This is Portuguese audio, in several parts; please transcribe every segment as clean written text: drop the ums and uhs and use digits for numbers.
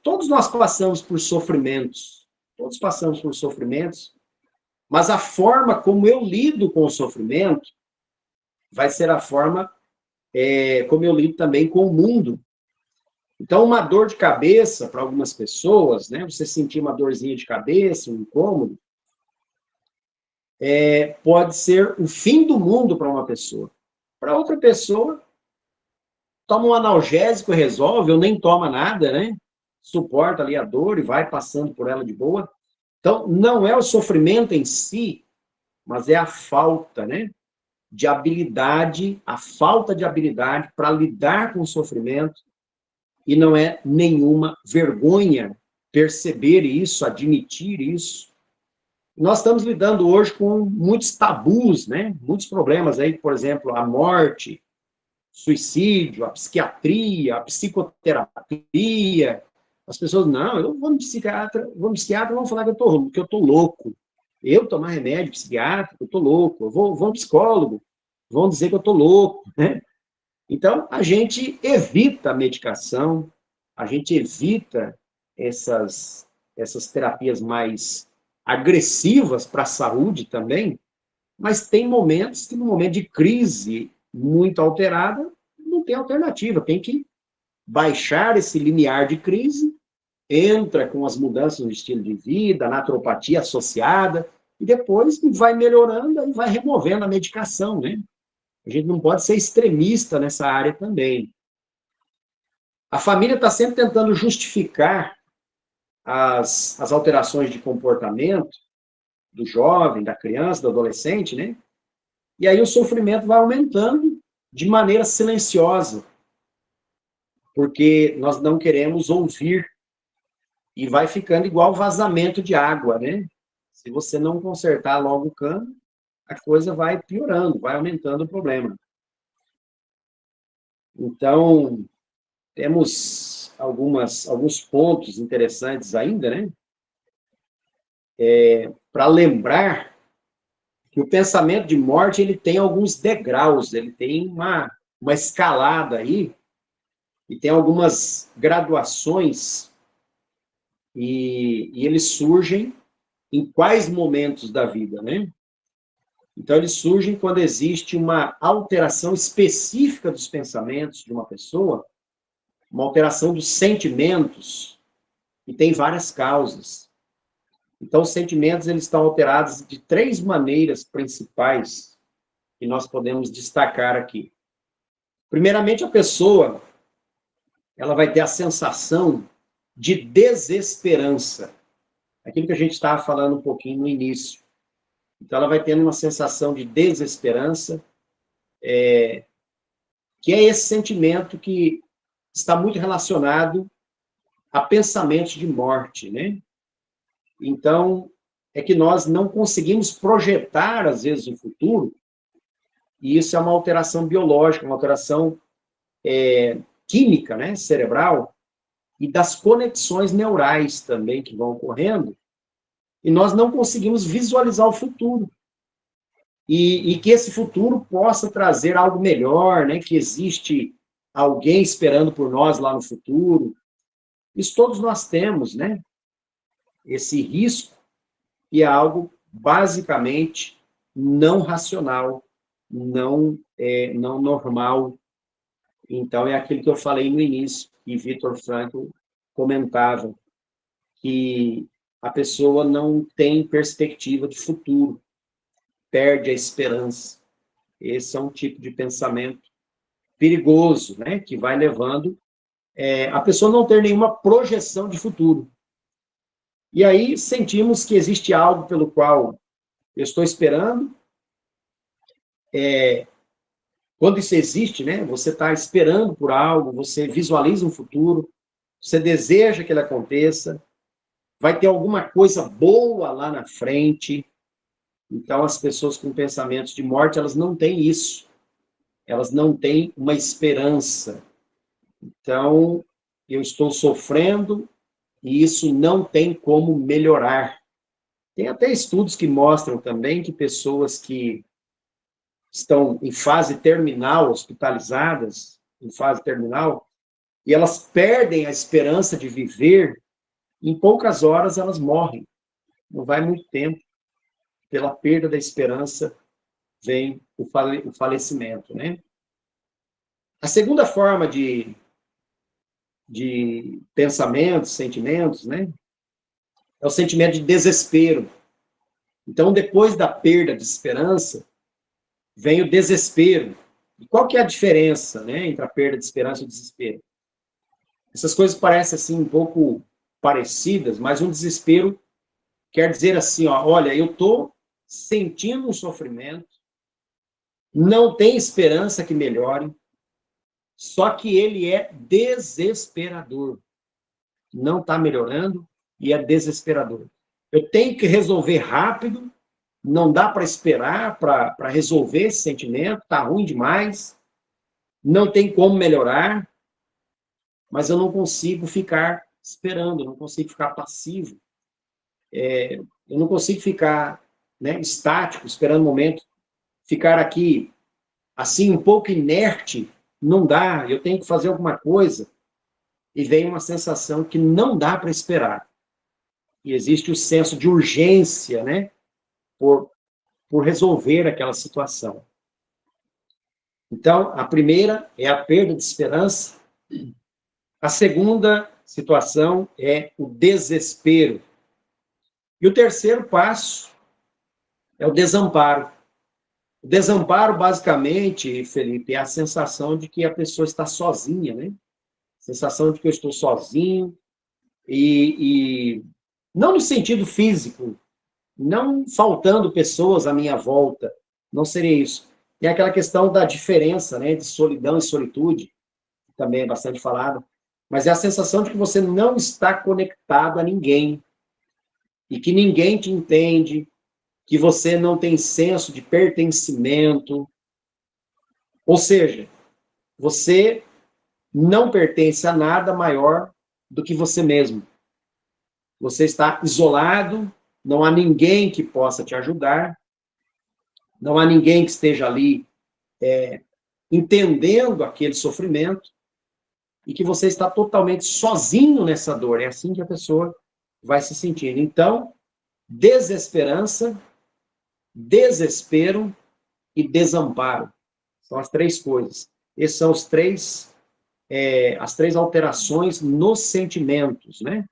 todos nós passamos por sofrimentos, todos passamos por sofrimentos, mas a forma como eu lido com o sofrimento vai ser a forma como eu lido também com o mundo. Então, uma dor de cabeça para algumas pessoas, né? Você sentir uma dorzinha de cabeça, um incômodo, pode ser o fim do mundo para uma pessoa. Para outra pessoa, toma um analgésico e resolve, ou nem toma nada, né? Suporta ali a dor e vai passando por ela de boa. Então, não é o sofrimento em si, mas é a falta, né, de habilidade, a falta de habilidade para lidar com o sofrimento, e não é nenhuma vergonha perceber isso, admitir isso. Nós estamos lidando hoje com muitos tabus, né? Muitos problemas aí, por exemplo, a morte, suicídio, a psiquiatria, a psicoterapia. As pessoas, não, eu vou no psiquiatra, vão falar que eu tô louco. Eu tomar remédio psiquiátrico, eu tô louco. Eu vou no psicólogo, vão dizer que eu tô louco, né? Então, a gente evita a medicação, a gente evita essas terapias mais agressivas para a saúde também, mas tem momentos que, no momento de crise muito alterada, não tem alternativa, tem que baixar esse limiar de crise, entra com as mudanças no estilo de vida, a naturopatia associada, e depois vai melhorando e vai removendo a medicação, né? A gente não pode ser extremista nessa área também. A família está sempre tentando justificar as alterações de comportamento do jovem, da criança, do adolescente, né? E aí o sofrimento vai aumentando de maneira silenciosa, porque nós não queremos ouvir, e vai ficando igual vazamento de água, né? Se você não consertar logo o cano, a coisa vai piorando, vai aumentando o problema. Então, temos alguns pontos interessantes ainda, né? Para lembrar que o pensamento de morte ele tem alguns degraus, ele tem uma escalada aí, e tem algumas graduações, e eles surgem em quais momentos da vida, né? Então, eles surgem quando existe uma alteração específica dos pensamentos de uma pessoa, uma alteração dos sentimentos, e tem várias causas. Então, os sentimentos eles estão alterados de 3 maneiras principais que nós podemos destacar aqui. Primeiramente, a pessoa ela vai ter a sensação de desesperança. Aquilo que a gente estava falando um pouquinho no início. Então, ela vai tendo uma sensação de desesperança, que é esse sentimento que está muito relacionado a pensamentos de morte, né? Então, é que nós não conseguimos projetar, às vezes, o futuro, e isso é uma alteração biológica, uma alteração química, né, cerebral, e das conexões neurais também que vão ocorrendo, e nós não conseguimos visualizar o futuro. E que esse futuro possa trazer algo melhor, né, que existe alguém esperando por nós lá no futuro. Isso todos nós temos, né? Esse risco, e é algo basicamente não racional, não normal. Então, é aquilo que eu falei no início, e Viktor Frankl comentava, que a pessoa não tem perspectiva de futuro, perde a esperança. Esse é um tipo de pensamento perigoso, né, que vai levando a pessoa não ter nenhuma projeção de futuro. E aí sentimos que existe algo pelo qual eu estou esperando. Quando isso existe, né, você está esperando por algo, você visualiza um futuro, você deseja que ele aconteça, vai ter alguma coisa boa lá na frente. Então, as pessoas com pensamentos de morte, elas não têm isso. Elas não têm uma esperança. Então, eu estou sofrendo e isso não tem como melhorar. Tem até estudos que mostram também que pessoas que estão em fase terminal, hospitalizadas, em fase terminal, e elas perdem a esperança de viver, em poucas horas elas morrem. Não vai muito tempo. Pela perda da esperança vem o falecimento, né? A segunda forma de pensamentos, sentimentos, né? É o sentimento de desespero. Então, depois da perda de esperança, vem o desespero. E qual que é a diferença, né, entre a perda de esperança e o desespero? Essas coisas parecem assim um pouco parecidas, mas um desespero quer dizer assim, ó, olha, eu estou sentindo um sofrimento, não tem esperança que melhore, só que ele é desesperador. Não está melhorando e é desesperador. Eu tenho que resolver rápido, não dá para esperar para resolver esse sentimento, está ruim demais, não tem como melhorar, mas eu não consigo ficar esperando, eu não consigo ficar passivo, eu não consigo ficar, né, estático, esperando o momento, ficar aqui assim um pouco inerte, não dá, eu tenho que fazer alguma coisa, e vem uma sensação que não dá para esperar. E existe o senso de urgência, né, por resolver aquela situação. Então, a primeira é a perda de esperança. A segunda situação é o desespero. E o terceiro passo é o desamparo. O desamparo, basicamente, Felipe, é a sensação de que a pessoa está sozinha, né? Sensação de que eu estou sozinho, e não no sentido físico, não faltando pessoas à minha volta, não seria isso. E aquela questão da diferença, né, de solidão e solitude, que também é bastante falado, mas é a sensação de que você não está conectado a ninguém, e que ninguém te entende, que você não tem senso de pertencimento, ou seja, você não pertence a nada maior do que você mesmo. Você está isolado, não há ninguém que possa te ajudar, não há ninguém que esteja ali entendendo aquele sofrimento, e que você está totalmente sozinho nessa dor. É assim que a pessoa vai se sentindo. Então, desesperança, desespero e desamparo. São as três coisas. Esses são as três alterações nos sentimentos, né?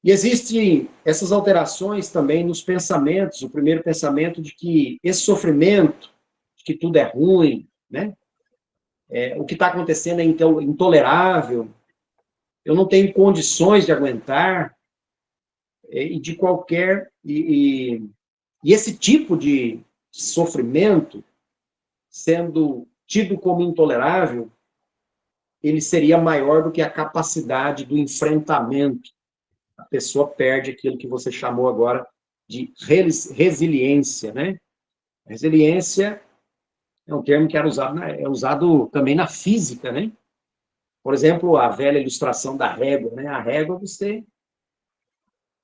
E existem essas alterações também nos pensamentos. O primeiro pensamento de que esse sofrimento, de que tudo é ruim, né? O que está acontecendo é intolerável, eu não tenho condições de aguentar, e de qualquer... E esse tipo de sofrimento, sendo tido como intolerável, ele seria maior do que a capacidade do enfrentamento. A pessoa perde aquilo que você chamou agora de resiliência, né? Resiliência é um termo que é usado também na física, né? Por exemplo, a velha ilustração da régua, né? A régua, você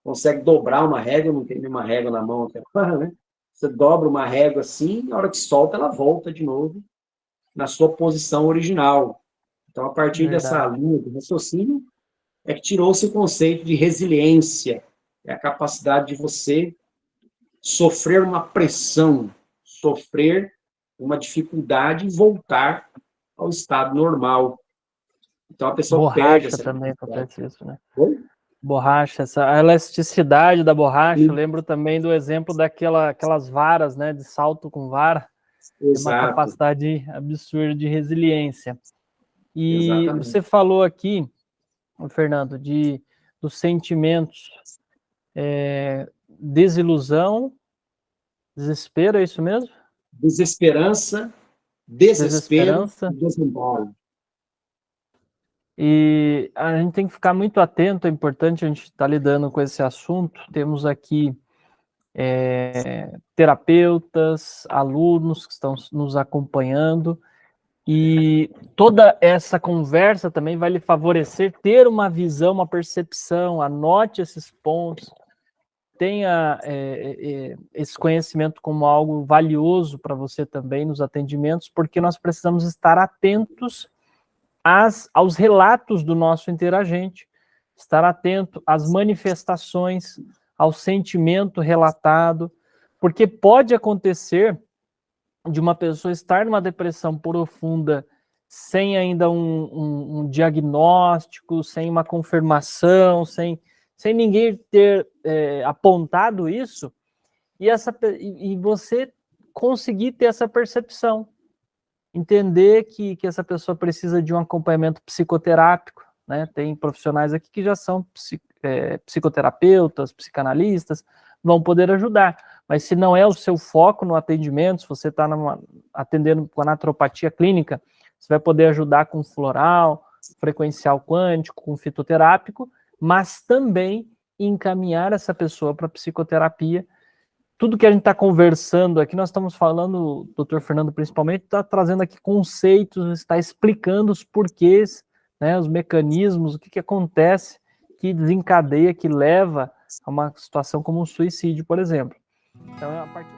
consegue dobrar uma régua, não tem nenhuma régua na mão até agora, né? Você dobra uma régua assim, na hora que solta, ela volta de novo na sua posição original. Então, a partir dessa Verdade. linha de raciocínio, é que tirou-se o conceito de resiliência, é a capacidade de você sofrer uma pressão, sofrer uma dificuldade e voltar ao estado normal. Então, a pessoa perde Borracha essa também capacidade. acontece isso, né? Oi? Borracha, essa elasticidade da borracha, eu Sim, lembro também do exemplo daquelas varas, né, de salto com vara, tem uma exato, capacidade absurda de resiliência. E exatamente. você falou aqui, Fernando, dos sentimentos, desilusão, desespero, é isso mesmo? Desesperança, desespero e Desesperança. desamparo. E a gente tem que ficar muito atento, é importante a gente estar lidando com esse assunto. Temos aqui terapeutas, alunos que estão nos acompanhando, e toda essa conversa também vai lhe favorecer ter uma visão, uma percepção, anote esses pontos, tenha esse conhecimento como algo valioso para você também nos atendimentos, porque nós precisamos estar atentos aos relatos do nosso interagente, estar atento às manifestações, ao sentimento relatado, porque pode acontecer de uma pessoa estar numa depressão profunda sem ainda um diagnóstico, sem uma confirmação, sem ninguém ter apontado isso, e você conseguir ter essa percepção, entender que essa pessoa precisa de um acompanhamento psicoterápico, né? Tem profissionais aqui que já são psicoterapeutas, psicanalistas, vão poder ajudar. Mas se não é o seu foco no atendimento, se você está atendendo com a naturopatia clínica, você vai poder ajudar com floral, frequencial quântico, com fitoterápico, mas também encaminhar essa pessoa para psicoterapia. Tudo que a gente está conversando aqui, nós estamos falando, o doutor Fernando principalmente, está trazendo aqui conceitos, está explicando os porquês, né, os mecanismos, o que acontece, que desencadeia, que leva a uma situação como um suicídio, por exemplo. Então, a partir